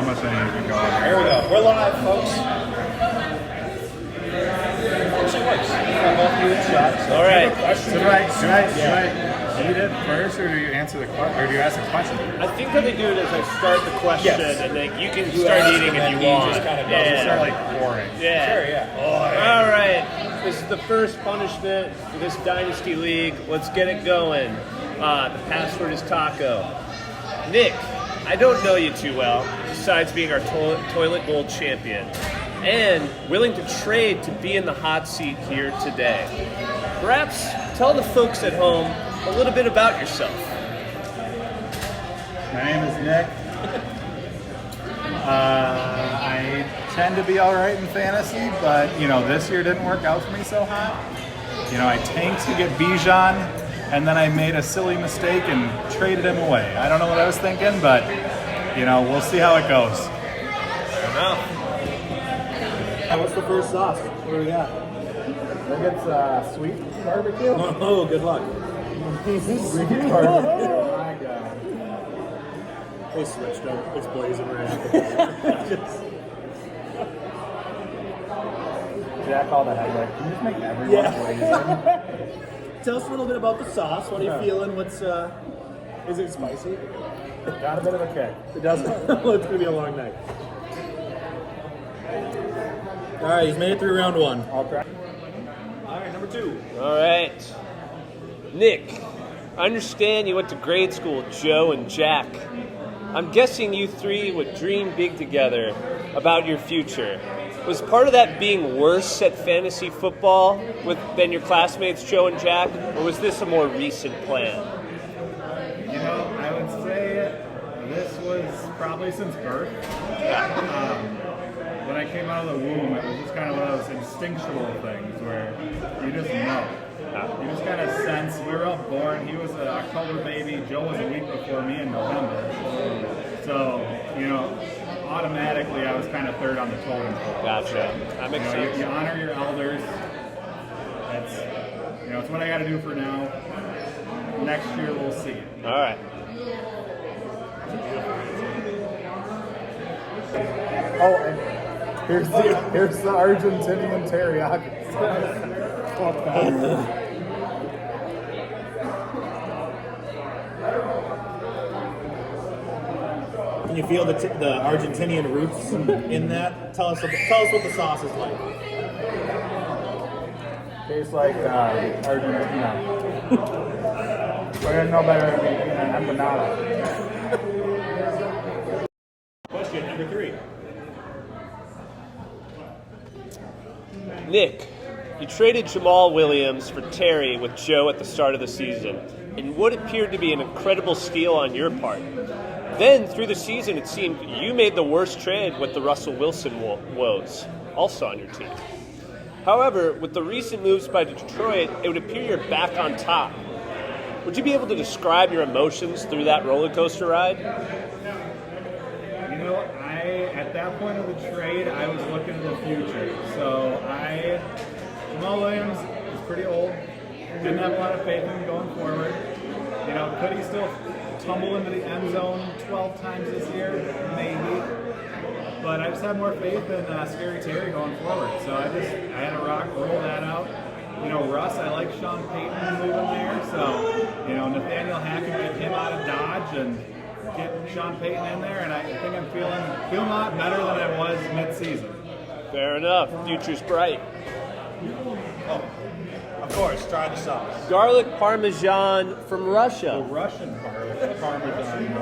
much I need to get going. Here we go. We're live, folks. Actually works. I'm both doing shots. All right. Should I read it first, or do you answer the question, or do you ask a question? I think what they do is I start the question, and then you can You start ask eating and if then you he want. just kind of You start like pouring. Yeah. Sure, yeah. All right. This is the first punishment for this Dynasty League. Let's get it going. The password is Taco. Nick, I don't know you too well, besides being our toilet bowl champion, and willing to trade to be in the hot seat here today. Perhaps tell the folks at home a little bit about yourself. My name is Nick. I tend to be all right in fantasy, but this year didn't work out for me so hot. I tanked to get Bijan, and then I made a silly mistake and traded him away. I don't know what I was thinking, but we'll see how it goes. Fair enough. What's the first sauce? What do we got? I think it's sweet barbecue. Oh, good luck. Sweet barbecue. My God. They switched up. It's blazing right Jack called ahead like, can you just make everyone blazing? Tell us a little bit about the sauce. What are you feeling? What's is it spicy? Got a bit of a kick. It doesn't. It's gonna be a long night. All right, he's made it through round one. I'll try. All right, number two. All right. Nick, I understand you went to grade school with Joe and Jack. I'm guessing you three would dream big together about your future. Was part of that being worse at fantasy football than your classmates Joe and Jack, or was this a more recent plan? I would say this was probably since birth. When I came out of the womb, it was just kind of one of those instinctual things where you just know. You just kind of sense. We were all born. He was an October baby. Joe was a week before me in November. So, automatically I was kind of third on the totem pole. Gotcha. That makes sense. You honor your elders. That's, it's what I got to do for now. Next year we'll see. All right. Oh, and here's the Argentinian teriyaki. Fuck that. Can you feel the Argentinian roots in that? Tell us what the sauce is like. Tastes like Argentina. We're gonna know better than empanada. Question number three. Nick, you traded Jamal Williams for Terry with Joe at the start of the season, in what appeared to be an incredible steal on your part. Then, through the season, it seemed you made the worst trade with the Russell Wilson woes, also on your team. However, with the recent moves by Detroit, it would appear you're back on top. Would you be able to describe your emotions through that roller coaster ride? At that point of the trade, I was looking to the future. So Jamal Williams is pretty old. Didn't have a lot of faith in him going forward. Could he still tumble into the end zone 12 times this year? Maybe. But I just have more faith in Scary Terry going forward. So I had to roll that out. Russ, I like Sean Payton moving there. So, Nathaniel Hackett, get him out of Dodge and get Sean Payton in there. And I think I'm feeling a lot better than I was mid-season. Fair enough. Future's bright. Oh, of course. Try the sauce. Garlic Parmesan from Russia. The Russian Parmesan.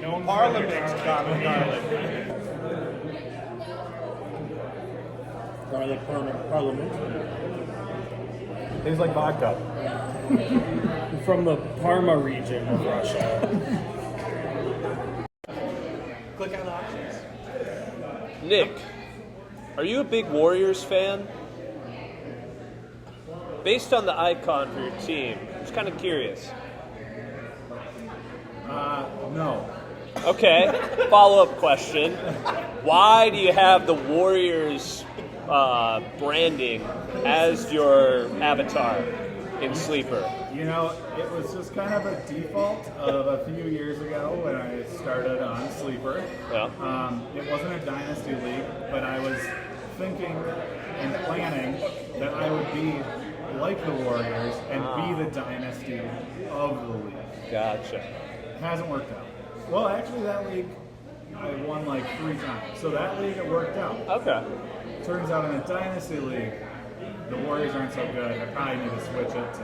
No Parliament garlic. Garlic Parliament. Tastes like vodka. From the Parma region of Russia. Click on the options. Nick, are you a big Warriors fan? Based on the icon for your team, I'm just kind of curious. No. Okay, follow-up question. Why do you have the Warriors branding as your avatar in Sleeper? You know, it was just kind of a default of a few years ago when I started on Sleeper. Yeah. It wasn't a dynasty league, but I was thinking and planning that I would be like the Warriors and be the dynasty of the league. Gotcha. It hasn't worked out. Well, actually, that league I won like 3 times, so that league it worked out. Okay. Turns out in a dynasty league, the Warriors aren't so good. I probably need to switch it to.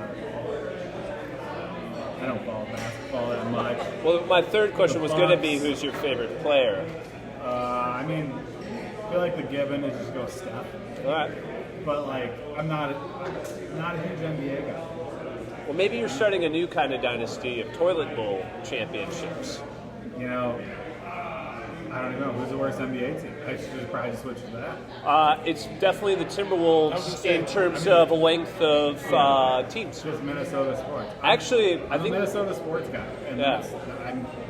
I don't follow basketball that much. Well, my third question was going to be, who's your favorite player? I mean, I feel like the given is just go Steph. All right. But like, I'm not a huge NBA guy. Well, maybe you're starting a new kind of dynasty of toilet bowl championships. You know, I don't even know who's the worst NBA team. I should probably switch to that. It's definitely the Timberwolves in terms of length of teams. Just Minnesota sports. Actually, I I'm a think Minnesota sports guy, and Yeah.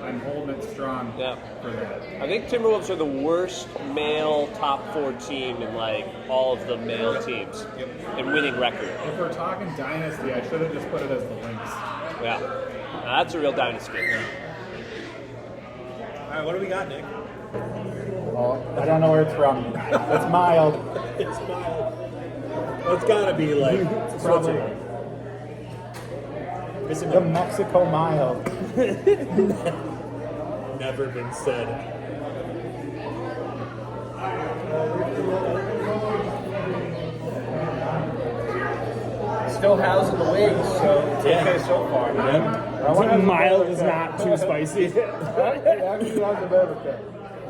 I'm holding it strong Yeah. for that. I think Timberwolves are the worst male top 4 team in like all of the male teams in winning record. If we're talking dynasty, I should have just put it as the Lynx. Yeah, now, that's a real dynasty. All right, what do we got, Nick? Well, I don't know where it's from. It's mild. It's mild. Well, it's got to be like Switzerland. The Mexico mild. Never been said. Still housing the wings, so it's okay so far. Mild is not too spicy.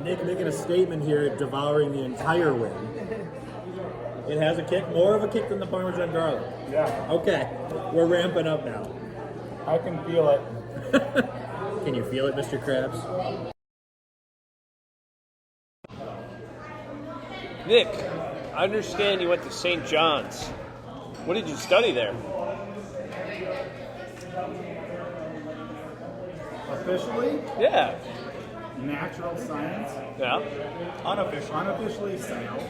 Nick making a statement here, devouring the entire wing. It has a kick, more of a kick than the Parmesan garlic. Yeah, Okay, we're ramping up now. I can feel it. Can you feel it, Mr. Krabs? Nick, I understand you went to St. John's. What did you study there? Officially, Yeah. natural science. Yeah. Unofficially, sales.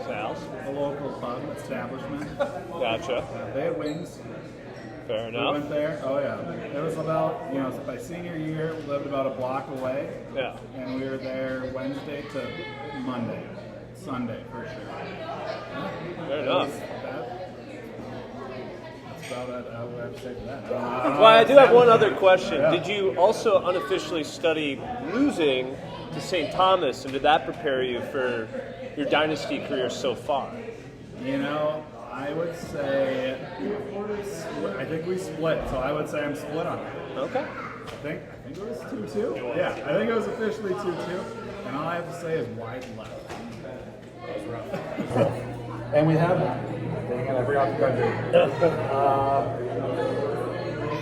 Sal's. A local pub establishment. Gotcha. They had wings. Fair We enough. went there. Oh yeah. It was about, by senior year, we lived about a block away, Yeah. and we were there Wednesday to Monday, Sunday for sure. Fair enough. That's about it. I would have to say to that. Well, I do have one other question. Yeah. Did you also unofficially study losing to St. Thomas, and did that prepare you for your dynasty career so far? I would say, I think we split, so I would say I'm split on it. Okay. I think it was 2-2. Yeah, I think it was officially 2-2, and all I have to say is wide left. That was rough. And we have, dang it, I forgot the country.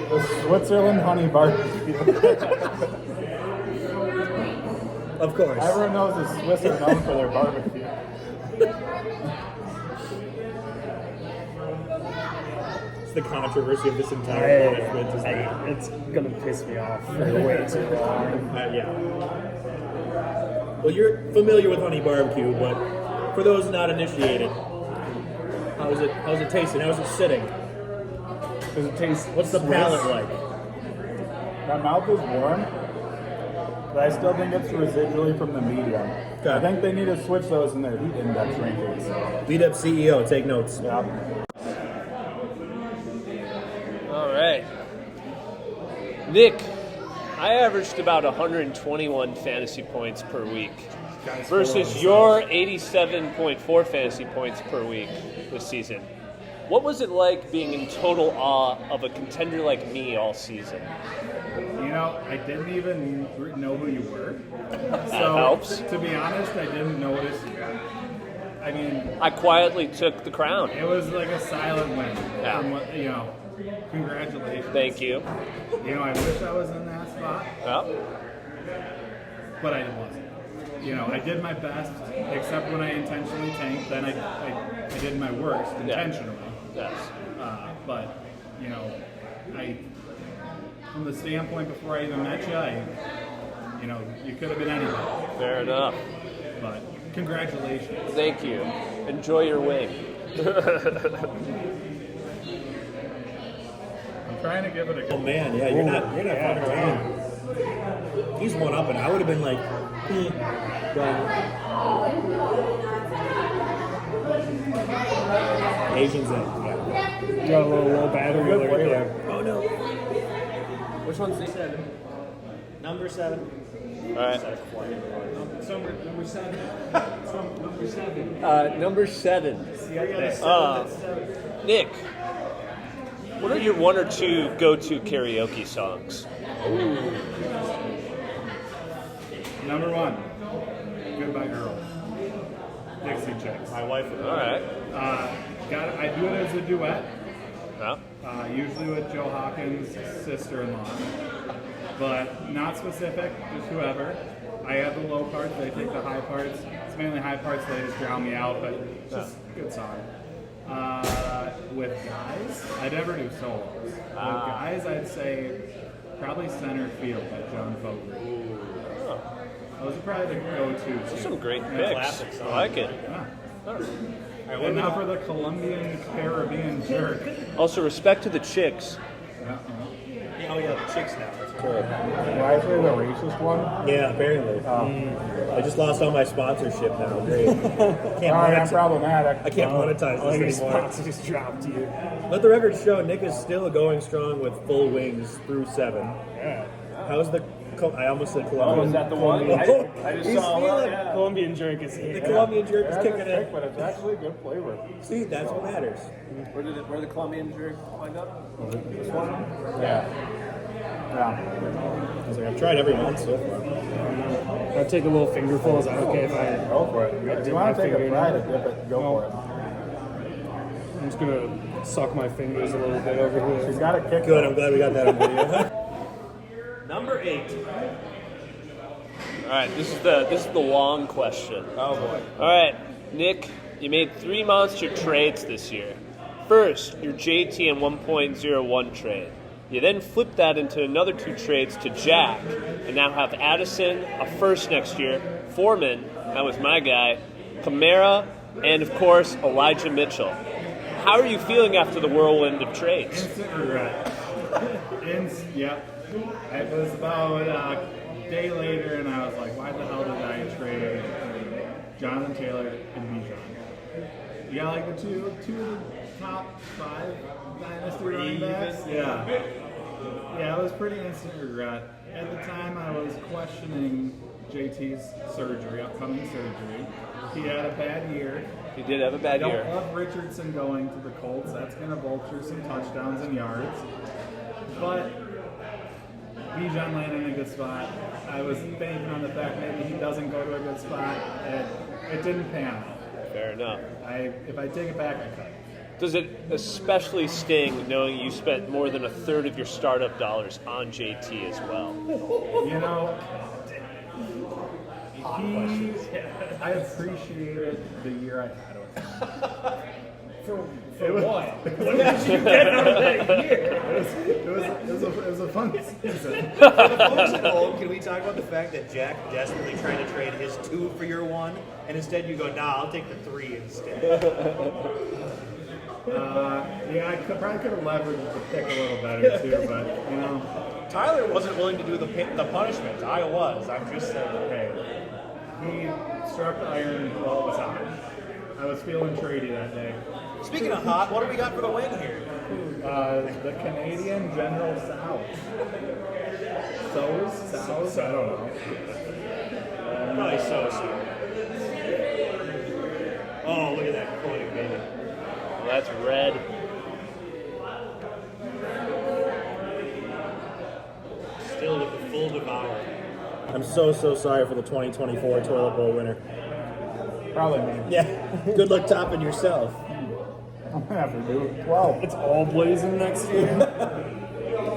The Switzerland honey barbecue. Of course. Everyone knows the Swiss are known for their barbecue. It's the controversy of this entire punishment. Is that, It's gonna piss me off for way too long. yeah. Well, you're familiar with honey barbecue, but for those not initiated, how's it tasting? How's it sitting? Does it taste? What's the palate like? My mouth is warm, but I still think it's residually from the medium. Okay. I think they need to switch those in their heat index rankings. Lead up CEO, take notes. Yeah. All right. Nick, I averaged about 121 fantasy points per week versus your 87.4 fantasy points per week this season. What was it like being in total awe of a contender like me all season? I didn't even know who you were. That So, helps. to be honest, I didn't notice you. I mean, I quietly took the crown. it was like a silent win. Yeah. From what, congratulations. Thank you. I wish I was in that spot, Yeah. but I wasn't. I did my best, except when I intentionally tanked. Then I did my worst intentionally. Yes. But, from the standpoint before I even met you, you could have been anybody. Fair enough. But congratulations. Thank you. Enjoy your wing. I'm trying to give it a Oh go. man, yeah, you're not fucking around. He's one up, and I would have been like, done. Asians in. Yeah. You got a little low battery alert there. Oh no. Which one's the 7? Number 7. All right. Number 7. Number 7. See, I got a 7. Nick, what are your 1 or 2 go-to karaoke songs? Number 1, Goodbye Girl. Dixie Chicks. My wife. All right. I do it as a duet, Yeah. usually with Joe Hawkins' sister-in-law, but not specific, just whoever. I have the low parts, they take the high parts. It's mainly high parts, they just drown me out, but it's just a good song. With guys, I never do solos. With guys, I'd say probably Center Field by John Fogerty. Those are probably the go-to. Those are some great Yeah, picks. classics. I like it. Yeah. All right. And now for the Colombian Caribbean jerk. Also, respect to the chicks. Oh yeah, the chicks now. That's cool. Did I say the racist one? Yeah, apparently. I just lost all my sponsorship now. Great. I'm problematic. I can't monetize All your this anymore. sponsors dropped you. Let the record show Nick is still going strong with full wings through 7. Yeah. How's the? I almost said Oh, Colombian. is that the one? Oh, I just he's saw feeling one. it. Colombian jerk is The here. Colombian jerk is kicking in. But it's actually good flavor. See, that's what matters. Where the Colombian jerk wind up? This one? Yeah. Yeah. I was like, I've tried every one so far. I'll take a little fingerful. Is that okay if I Go for it. If you want to take a fry to dip it, go for it. I'm just gonna suck my fingers a little bit over here. She's got a kick. Good, I'm glad we got that on video. Number 8. All right, this is the long question. Oh boy. All right, Nick, you made 3 monster trades this year. First, your JT and 1.01 trade. You then flipped that into another 2 trades to Jack, and now have Addison, a first next year, Foreman, that was my guy, Kamara, and of course Elijah Mitchell. How are you feeling after the whirlwind of trades? Instant regret. Yep. It was about a day later, and I was like, why the hell did I trade Jonathan Taylor and Bijan? You got like the two top 5 dynasty running backs? Yeah. Yeah, it was pretty instant regret. At the time, I was questioning JT's upcoming surgery. He had a bad year. You did have a I bad don't year. love Richardson going to the Colts. That's going to vulture some touchdowns and yards. But Bijan landed in a good spot. I was banking on the fact maybe he doesn't go to a good spot, and it didn't pan out. Fair enough. If I take it back, I could. Does it especially sting knowing you spent more than a third of your startup dollars on JT as well? You know, I appreciated the year I had with him. For what? What did you get out of that year? It was a fun season. Can we talk about the fact that Jack desperately trying to trade his 2 for your 1, and instead you go, nah, I'll take the 3 instead. Yeah, I probably could have leveraged the pick a little better too, but you know, Tyler wasn't willing to do the punishment. I was. I'm just saying. hey, he struck the iron while it was hot. I was feeling trady that day. Speaking of hot, what do we got for the win here? The Canadian General Sows. Sows? I don't know. Probably so. Oh, look at that coin, baby. Well, that's red. Still with the full devour. I'm so sorry for the 2024 toilet bowl winner. Probably me. Yeah. Good luck topping yourself. I'm gonna have to do 12. It's all blazing next year.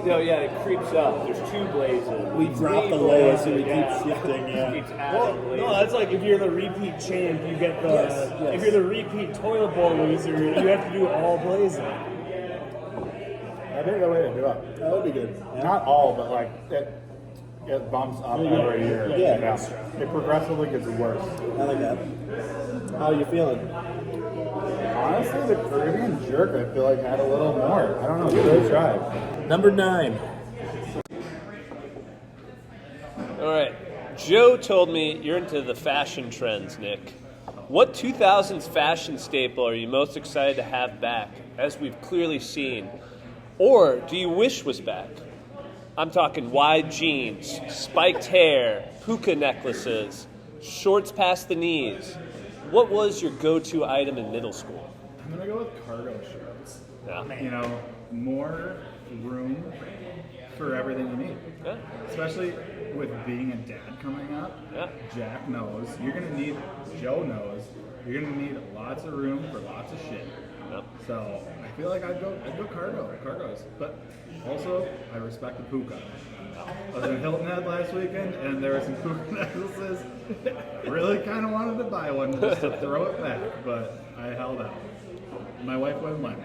No, yeah, it creeps up. There's 2 blazes. We drop the lowest and we keep shifting, yeah. Keeps adding blazes. No, that's like if you're the repeat champ, you get the. If you're the repeat toilet bowl loser, you have to do all blazing. That'd be the way to do it. That would be good. Not all, but like it bumps up every year. Yeah. It progressively gets worse. I like that. How are you feeling? Honestly, the Caribbean jerk, I feel like, had a little more. I don't know. Good try. Number 9. All right. Joe told me you're into the fashion trends, Nick. What 2000s fashion staple are you most excited to have back, as we've clearly seen? Or do you wish was back? I'm talking wide jeans, spiked hair, puka necklaces, shorts past the knees. What was your go-to item in middle school? I'm gonna go with cargo shorts. Yeah. You know, more room for everything you need. Yeah. Especially with being a dad coming up. Yeah. Jack knows. You're gonna need, Joe knows, you're gonna need lots of room for lots of shit. Yep. So I feel like I'd go cargos. But also I respect the puka. I was in Hilton Head last weekend and there were some puka necklaces. I really kind of wanted to buy one just to throw it back, but I held out. My wife wouldn't let me.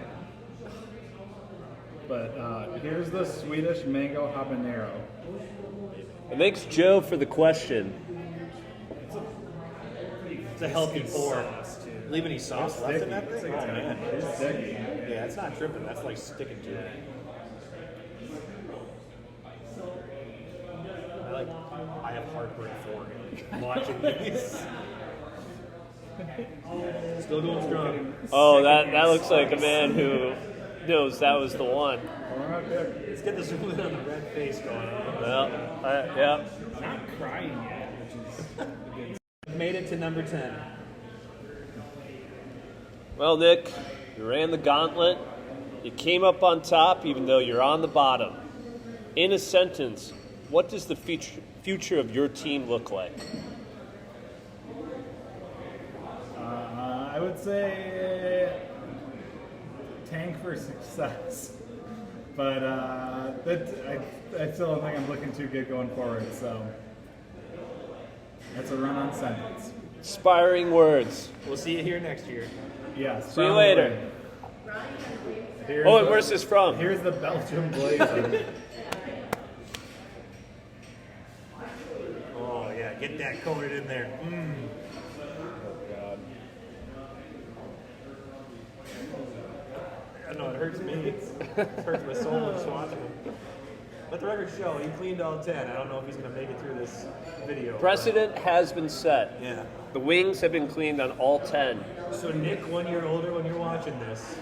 But here's the Swedish mango habanero. And thanks, Joe, for the question. It's a healthy pour. Leave any sauce left in that thing? Oh, man. It's sticky. Yeah, it's not tripping. That's like sticking to it. I have heartburn for watching these. Still going strong. Oh, that looks like a man who knows that was the one. Let's get this woman on the red face going on. Well, yeah. Not crying yet, which is Made it to number 10. Well, Nick, you ran the gauntlet. You came up on top even though you're on the bottom. In a sentence, what does the future of your team look like? I would say tank for success. But I still don't think I'm looking too good going forward, so that's a run-on sentence. Inspiring words. We'll see you here next year. Yes. See you later. Oh, and where's this from? Here's the Belgium blazer. Oh, yeah. Get that coated in there. I know, it hurts me. It hurts my soul just watching him. Let the record show, he cleaned all 10. I don't know if he's going to make it through this video. Precedent has been set. Yeah. The wings have been cleaned on all 10. So Nick, 1 year older when you're watching this.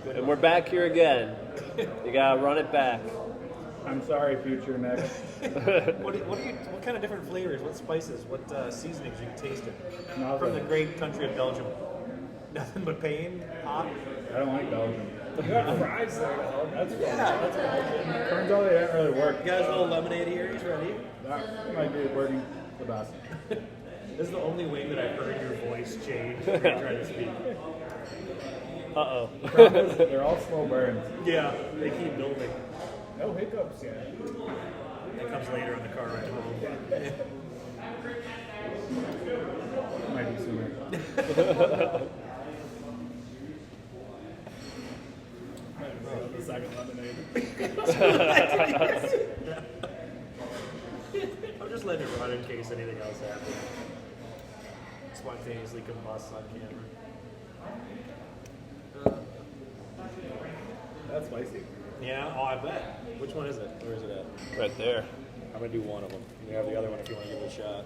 And we're back here again. You gotta run it back. I'm sorry, future Nick. What kind of different flavors, what spices, what seasonings are you tasting Nothing. from the great country of Belgium? Nothing but pain, hot. I don't like Belgium. you got fries there, though. That's Yeah. Turns out they didn't really work. You guys, a little lemonade here. He's ready. That might be working the best. This is the only way that I've heard your voice change when you're trying to speak. Uh-oh. The problem is they're all slow burns. Yeah, they keep building. no hiccups yet. It comes later on the car ride home. Might be sooner. The second lemonade. I'm just letting it run in case anything else happens. Spontaneously combust on camera. That's spicy. Yeah, oh, I bet. Which one is it? Where is it at? Right there. I'm going to do one of them. You have the other one if you want to give it a shot.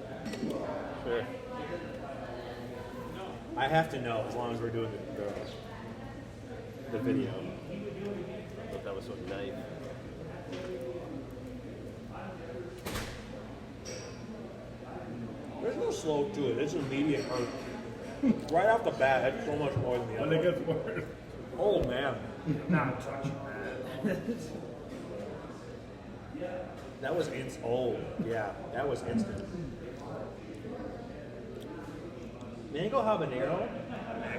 Sure. I have to know as long as we're doing the video. I thought that was a knife. There's no slope to it. It's immediate hurt. Right off the bat, that's so much more than the I other think one. it's worse. Oh, man. Not touching that. That was instant. Oh, yeah. That was instant. Mango habanero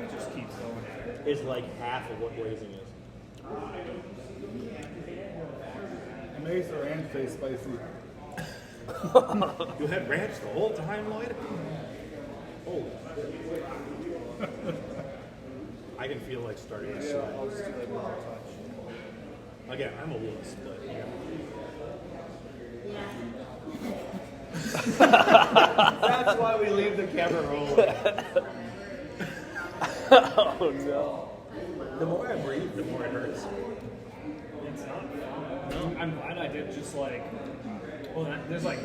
It just keeps going. is like half of what glazing is. It makes the ranch taste spicy. You had ranch the whole time, Lloyd? Oh. I can feel like starting to sweat. Again, I'm a wuss, but yeah. That's why we leave the camera rolling. Oh no. The more I breathe, the more it hurts. It's not fun. I'm glad I did just like, well, there's like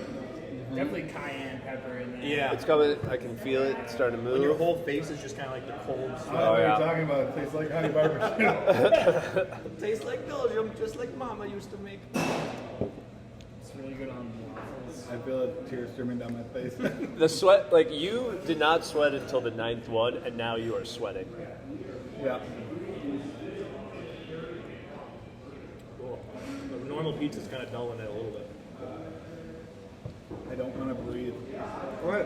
definitely cayenne pepper in there. Yeah. It's coming. I can feel it. It's starting to move. When your whole face is just kind of like the cold I don't sweat. know what yeah. you're talking about. It tastes like honey barbecue. Tastes like Belgium, just like Mama used to make. It's really good on waffles. I feel a tear streaming down my face. The sweat, like you did not sweat until the 9th one, and now you are sweating. Yeah. Cool. The normal pizza's kind of dulling it a little bit. I don't want to breathe. What?